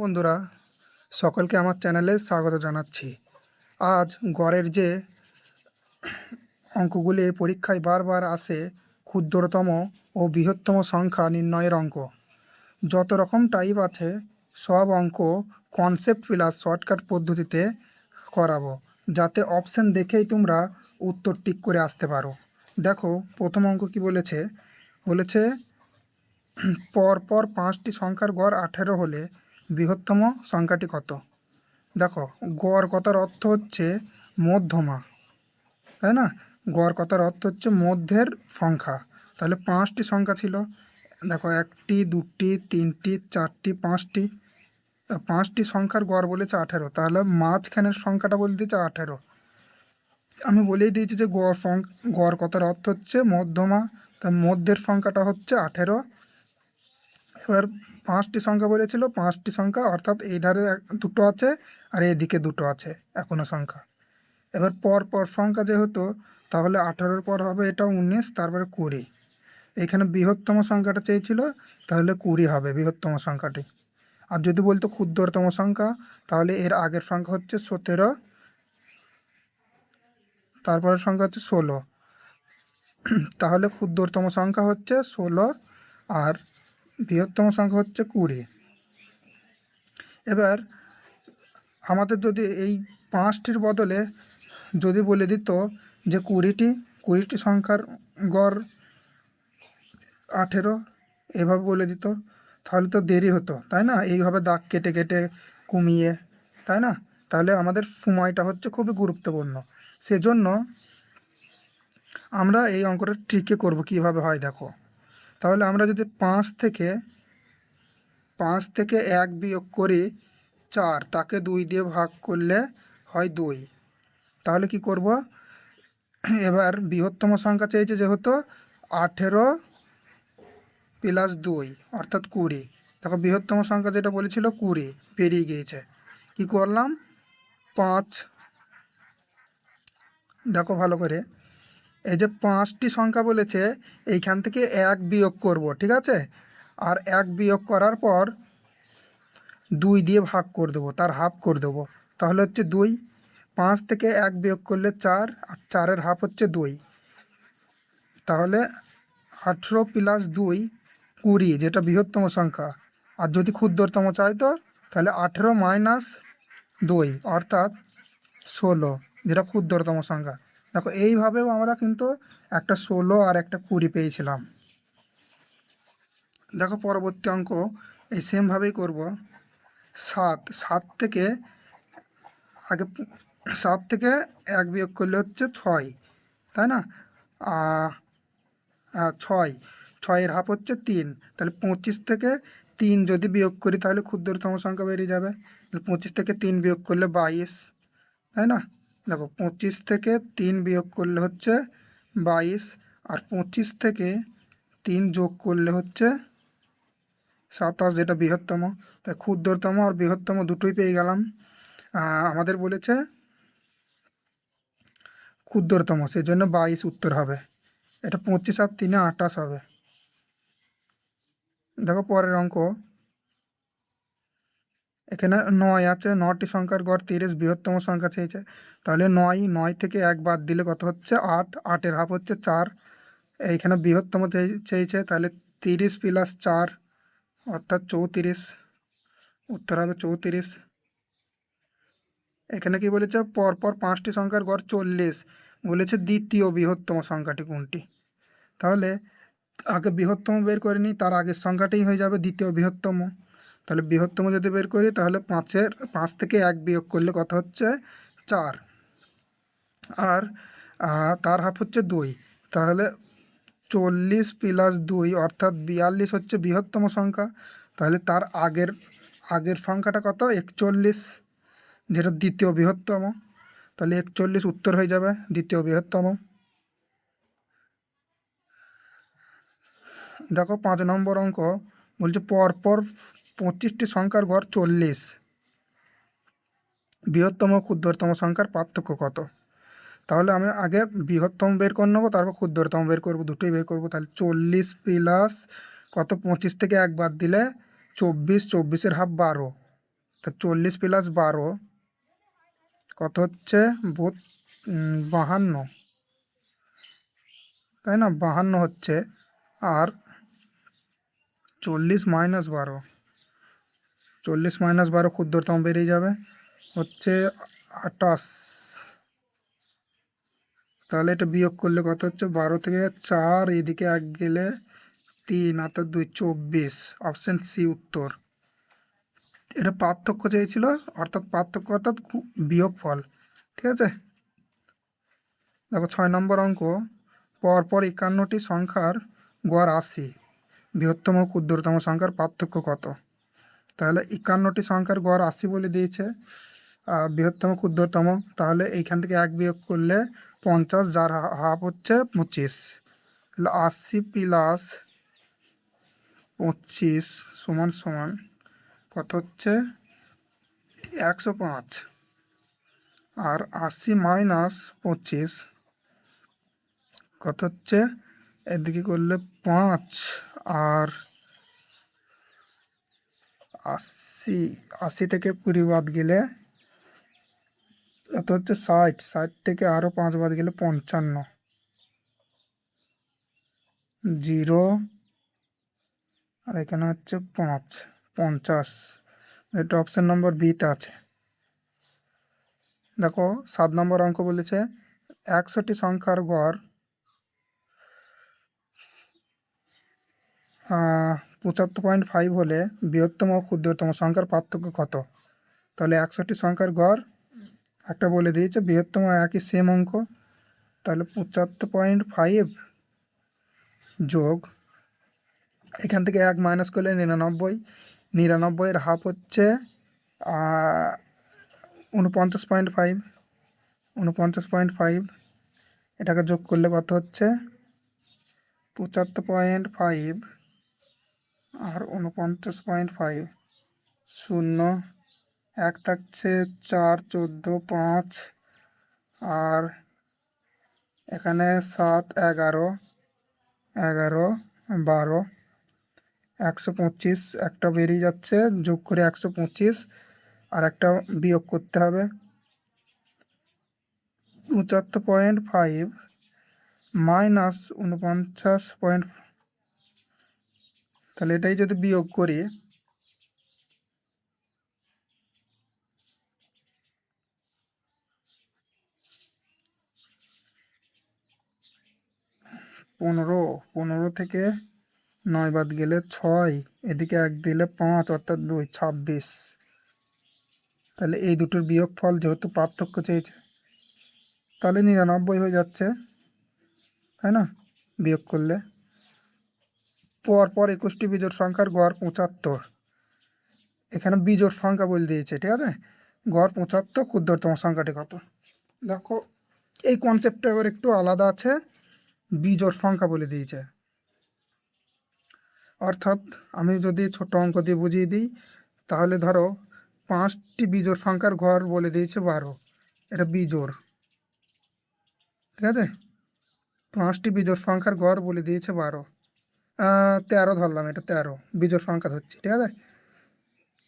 বন্ধুরা, সকলকে আমার চ্যানেলে স্বাগত জানাচ্ছি। আজ গড়ের যে অঙ্কগুলি পরীক্ষায় বারবার আসে, ক্ষুদ্রতম ও বৃহত্তম সংখ্যা নির্ণয়ের অঙ্ক। যত রকম টাইপ আছে সব অঙ্ক কনসেপ্ট প্লাস শর্টকাট পদ্ধতিতে করাবো, যাতে অপশান দেখেই তোমরা উত্তর টিক করে আসতে পারো। দেখো, প্রথম অঙ্ক কি বলেছে বলেছে পরপর 5টি সংখ্যার গড় 18 হলে বৃহত্তম সংখ্যাটি কত। দেখো, গড় কথার অর্থ হচ্ছে মধ্যমা, তাই না? গড় কথার অর্থ হচ্ছে মধ্যের সংখ্যা। তাহলে 5টি সংখ্যা ছিল। দেখো, 1টি, 2টি, 3টি, 4টি, 5টি। 5টি সংখ্যার গড় বলেছে 18, তাহলে মাঝখানের সংখ্যাটা বলে দিয়েছে 18। আমি বলেই দিয়েছি যে গড় কথার অর্থ হচ্ছে মধ্যমা, তার মধ্যের সংখ্যাটা হচ্ছে 18। এবার 5টি সংখ্যা বলেছিল, 5টি সংখ্যা অর্থাৎ এই ধারে দুটো আছে আর এদিকে দুটো আছে এখনো সংখ্যা। এবার পর সংখ্যা যেহেতু, তাহলে 18-র পর হবে এটা 19, তারপরে 20। এখানে বৃহত্তম সংখ্যাটা চেয়েছিল, তাহলে 20 হবে বৃহত্তম সংখ্যাটি। আর যদি বলতো ক্ষুদ্রতম সংখ্যা, তাহলে এর আগের সংখ্যা হচ্ছে 17, তারপরের সংখ্যা হচ্ছে 16। তাহলে ক্ষুদ্রতম সংখ্যা হচ্ছে 16 আর বৃহত্তম সংখ্যা হচ্ছে 20। এবার আমাদের যদি এই 5টির বদলে যদি বলে দিত যে 20টি সংখ্যার গড় 18, এভাবে বলে দিত, তাহলে তো দেরি হতো, তাই না? এইভাবে দাগ কেটে কেটে কমিয়ে, তাই না? তাহলে আমাদের সময়টা হচ্ছে খুবই গুরুত্বপূর্ণ। সেজন্য আমরা এই অঙ্কটা ট্রিকে করব, কিভাবে হয় দেখো। তাহলে আমরা যদি 5 থেকে 1 বিয়োগ করি 4, তাকে 2 দিয়ে ভাগ করলে হয় 2। তাহলে কি করব, এবার বৃহত্তম সংখ্যা চেয়েছে যেহেতু, 18 প্লাস 2 অর্থাৎ 20। দেখো, বৃহত্তম সংখ্যা যেটা বলেছিল 20 পেরিয়ে গিয়েছে। কি করলাম, 5, দেখো ভালো করে, এই যে 5টি সংখ্যা বলেছে, এইখান থেকে 1 বিয়োগ করব, ঠিক আছে? আর 1 বিয়োগ করার পর 2 দিয়ে ভাগ করে দেবো, তার হাফ করে দেবো, তাহলে হচ্ছে 2। 5 থেকে 1 বিয়োগ করলে 4, আর 4-এর হাফ হচ্ছে 2। তাহলে 18 প্লাস 2 20, যেটা বৃহত্তম সংখ্যা। আর যদি ক্ষুদ্রতম চাইতো, তাহলে 18 মাইনাস 2 অর্থাৎ 16, যেটা ক্ষুদ্রতম সংখ্যা। দেখো, এইভাবেও আমরা কিন্তু একটা 16 আর একটা 20 পেয়েছিলাম। দেখো, পরবর্তী অঙ্ক এই সেমভাবেই করব। 7 থেকে আগে 7 থেকে 1 বিয়োগ করলে হচ্ছে 6, তাই না? 6, 6-এর হাফ হচ্ছে 3। তাহলে 25 থেকে 3 যদি বিয়োগ করি, তাহলে ক্ষুদ্রতম সংখ্যা বেরিয়ে যাবে। 25 থেকে 3 বিয়োগ করলে 22, তাই না? দেখো, 25 থেকে 3 বিয়োগ করলে হচ্ছে 22, আর 25 থেকে 3 যোগ করলে হচ্ছে 27, যেটা বৃহত্তম। তাই ক্ষুদ্রতম আর বৃহত্তম দুটোই পেয়ে গেলাম। আমাদের বলেছে ক্ষুদ্রতম, সেই জন্য 22 উত্তর হবে। এটা 25 আর 3-এ 28 হবে। দেখো, পরের অঙ্ক, এখানে 9 আছে, 9টি সংখ্যার গড় 30, বৃহত্তম সংখ্যা চেয়েছে। তাহলে 9 থেকে 1 বাদ দিলে কত হচ্ছে 8, 8-এর হাফ হচ্ছে 4। এইখানে বৃহত্তম চেয়েছে, তাহলে 30 প্লাস 4 অর্থাৎ 34, উত্তর হবে 34। এখানে কি বলেছে, পরপর 5টি সংখ্যার গড় 40, বলেছে দ্বিতীয় বৃহত্তম সংখ্যাটি কোনটি। তাহলে আগে বৃহত্তম বের করে নিই, তার আগের সংখ্যাটাই হয়ে যাবে দ্বিতীয় বৃহত্তম। তাহলে বৃহত্তম যদি বের করি, তাহলে 5 থেকে 1 বিয়োগ করলে কত হচ্ছে 4, আর তার হাফ হচ্ছে 2। তাহলে 40 প্লাস 2 অর্থাৎ 42 হচ্ছে বৃহত্তম সংখ্যা। তাহলে তার আগের আগের সংখ্যাটা কত, 41, যেটা দ্বিতীয় বৃহত্তম। তাহলে 41 উত্তর হয়ে যাবে, দ্বিতীয় বৃহত্তম। দেখো, 5 নম্বর অঙ্ক বলছে পরপর 25টি সংখ্যার গড় 40, বৃহত্তম ও ক্ষুদ্রতম সংখ্যার পার্থক্য কত। তাহলে আমি আগে বৃহত্তম বের করে নেবো, তারপর ক্ষুদ্রতম বের করবো, দুটোই বের করবো। তাহলে 40 প্লাস কত, 25 থেকে 1 বাদ দিলে 24, 24-এর হাফ 12, তো 40 + 12 কত হচ্ছে? 52, তাই না? 52 হচ্ছে। আর 40 - 12, 40 - 12 ক্ষুদ্রতম বেরিয়ে যাবে, হচ্ছে 28। তাহলে এটা বিয়োগ করলে কত হচ্ছে? 12 থেকে 4, এদিকে 1 গেলে 3, অর্থাৎ 2, 24। অপশন সি উত্তর। এটা পার্থক্য চেয়েছিল, অর্থাৎ পার্থক্য অর্থাৎ বিয়োগফল। ঠিক আছে। দেখো 6 নম্বর অঙ্ক, পরপর 51টি সংখ্যার গড় 80, বৃহত্তম ও ক্ষুদ্রতম সংখ্যার পার্থক্য কত? তাহলে 51টি সংখ্যার গড় 80 বলে দিয়েছে, বৃহত্তম ক্ষুদ্রতম। তাহলে এইখান থেকে 1 বিয়োগ করলে 50, যার হাফ হচ্ছে 25। তাহলে 80 + 25 সমান সমান কত হচ্ছে? 105। আর 80 - 25 কত হচ্ছে? এদিকে করলে 5, আর 80, 80 থেকে 20 বাদ গেলে কত হচ্ছে? 60, 60 থেকে আরও 5 বাদ গেলে 55, 0, আর এখানে হচ্ছে 5, 50। এটা অপশন নম্বর বিতে আছে। দেখো 7 নম্বর অঙ্ক বলেছে 100টি সংখ্যার গড় 75.5 হলে বৃহত্তম ও ক্ষুদ্রতম সংখ্যার পার্থক্য কত? তাহলে 100টি সংখ্যার গড় একটা বলে দিয়েছে, বৃহত্তম একই সেম অঙ্ক। তাহলে 75.5 যোগ, এখান থেকে 1 মাইনাস করলে 99, 99-এর হাফ হচ্ছে 49.5, 49.5, এটাকে যোগ করলে কত হচ্ছে? 75.5 আর 49.5, 0, 1 থাকছে 4, 14, 5, আর এখানে 7, 11, 11, 12, 125, একটা বেরিয়ে যাচ্ছে, যোগ করে 125, আর একটা বিয়োগ করতে হবে। 75.5 মাইনাস 49. তাহলে এটাই যদি বিয়োগ করি, 15 থেকে 9 বাদ গেলে 6, এদিকে 1 দিলে 5, অর্থাৎ 2, 26। তাহলে এই দুটোর বিয়োগফল যেহেতু পার্থক্য চেয়েছে, তাহলে 99 হয়ে যাচ্ছে, তাই না? বিয়োগ করলে পরপর 21টি বিজোড় সংখ্যার গড় 75। এখানে বিজোড় সংখ্যা বলে দিয়েছে, ঠিক আছে। গড় 75, ক্ষুদ্রতম সংখ্যাটি কত? দেখো এই কনসেপ্টটা এবার একটু আলাদা আছে। বিজোড় সংখ্যা বলে দিয়েছে, অর্থাৎ আমি যদি ছোট অঙ্ক দিয়ে বুঝিয়ে দিই, তাহলে ধরো 5টি বিজোড় সংখ্যার গড় বলে দিয়েছে 12, এটা বিজোড়। ঠিক আছে, 5টি বিজোড় সংখ্যার গড় বলে দিয়েছে 12, 13 ধরলাম, এটা 13 বিজোড় সংখ্যা ধরছি, ঠিক আছে।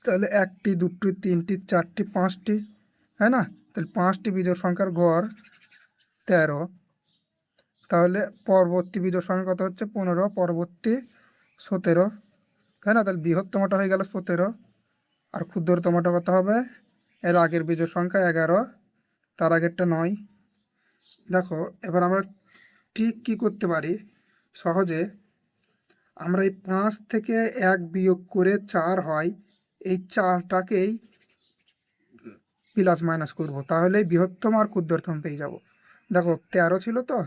তাহলে 1টি, 2টি, 3টি, 4টি, 5টি, তাই না? তাহলে 5টি বিজোড় সংখ্যার গড় 13। তাহলে পরবর্তী বিজোড় সংখ্যা কত হচ্ছে? 15, পরবর্তী 17, তাই না? তাহলে বৃহত্তমটা হয়ে গেল 17, আর ক্ষুদ্রতমটা কত হবে? এর আগের বিজোড় সংখ্যা 11, তার আগেরটা 9। দেখো এবার আমরা ঠিক কী করতে পারি সহজে, আমরা এই 5 থেকে 1 বিয়োগ করে 4 হয়, এই 4টাকেই প্লাস মাইনাস করব, তাহলেই বৃহত্তম আর ক্ষুদ্রতম পেয়ে যাব। দেখো 13 ছিল, তো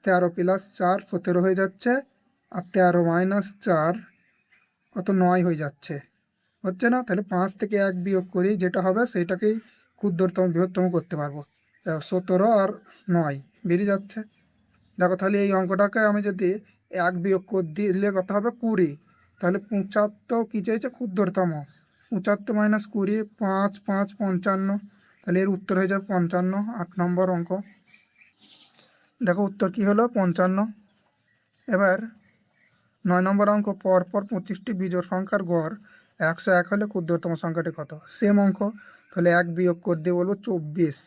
13 + 4 17 হয়ে যাচ্ছে, আর 13 - 4 কত? 9 হয়ে যাচ্ছে, হচ্ছে না? তাহলে 5 থেকে 1 বিয়োগ করি, যেটা হবে সেইটাকেই ক্ষুদ্রতম বৃহত্তম করতে পারবো। 17 আর 9 বেরিয়ে যাচ্ছে। দেখো তাহলে এই অঙ্কটাকে আমি যদি 1 বিয়োগ করে দিলে কত হবে? 20। তাহলে 75 কী চাইছে? ক্ষুদ্রতম। 75 - 20, 5, 5, 55। তাহলে এর উত্তর হয়ে যাবে 55, 8 নম্বর অঙ্ক। দেখো উত্তর কী হলো? 55। এবার 9 নম্বর অঙ্ক, পরপর 25টি বিজোড় সংখ্যার গড় 101 হলে ক্ষুদ্রতম সংখ্যাটি কত? সেম অঙ্ক, তাহলে 1 বিয়োগ করে দিয়ে বলবো 24।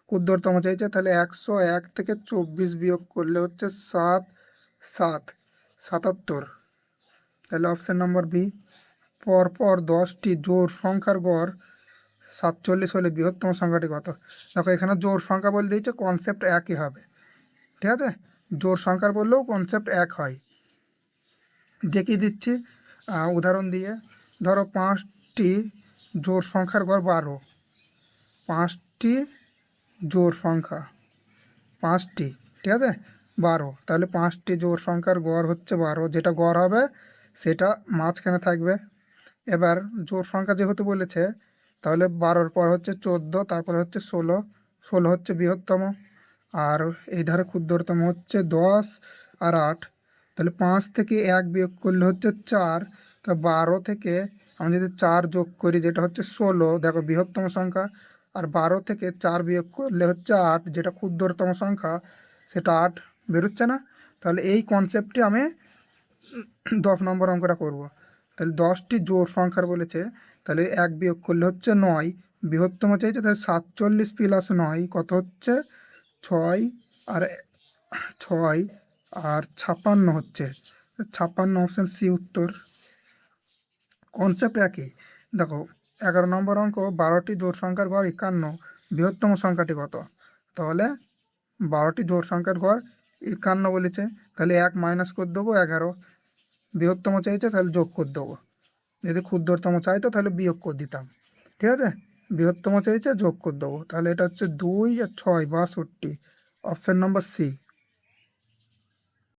ক্ষুদ্রতম চাইছে, তাহলে 101 থেকে 24 বিয়োগ করলে হচ্ছে 77। তাহলে অপশান নম্বর বি। পরপর 10টি জোড় সংখ্যার গড় 47 হলে বৃহত্তম সংখ্যাটি কত? দেখো এখানে জোড় সংখ্যা বলে দিয়েছে, কনসেপ্ট একই হবে, ঠিক আছে? জোড় সংখ্যার বললেও কনসেপ্ট এক হয়। দেখিয়ে দিচ্ছি উদাহরণ দিয়ে। ধরো 5টি জোড় সংখ্যার গড় 12। 5টি জোড় সংখ্যা, 5টি, ঠিক আছে, 12। তাহলে 5টি জোড় সংখ্যার গড় হচ্ছে 12, যেটা গড় হবে সেটা মাঝখানে থাকবে। এবার জোড় সংখ্যা যেহেতু বলেছে, তাহলে 12-র পর হচ্ছে 14, তারপরে হচ্ছে 16। 16 হচ্ছে বৃহত্তম, আর এই ধারে ক্ষুদ্রতম হচ্ছে 10 আর 8। তাহলে 5 থেকে 1 বিয়োগ করলে হচ্ছে 4। তা 12 থেকে আমি যদি 4 যোগ করি, যেটা হচ্ছে 16, দেখো বৃহত্তম সংখ্যা। আর 12 থেকে 4 বিয়োগ করলে হচ্ছে 8, যেটা ক্ষুদ্রতম সংখ্যা, সেটা 8 বেরোচ্ছে না? তাহলে এই কনসেপ্টটি আমি 10 নম্বর অঙ্কটা করব। তাহলে 10টি জোড় সংখ্যার বলেছে, তাহলে 1 বিয়োগ করলে হচ্ছে 9। বৃহত্তম চাইছে, তাহলে 47 প্লাস 9 কত হচ্ছে? 6। আর 6 আর 56 হচ্ছে 56, অপশান সি উত্তর। কনসেপ্ট একই। দেখো 11 নম্বর অঙ্ক, 12টি জোড় সংখ্যার গড় 51, বৃহত্তম সংখ্যাটি কত? তাহলে 12টি জোড় সংখ্যার গড় 51 বলেছে, তাহলে 1 মাইনাস করে দেবো 11। বৃহত্তম চাইছে, তাহলে যোগ করে দেবো। যদি ক্ষুদ্রতম চাইতো তাহলে বিয়োগ করে দিতাম, ঠিক আছে? বৃহত্তম চাইছে, যোগ করে দেবো। তাহলে এটা হচ্ছে 2 আর 6, 62। Option number C.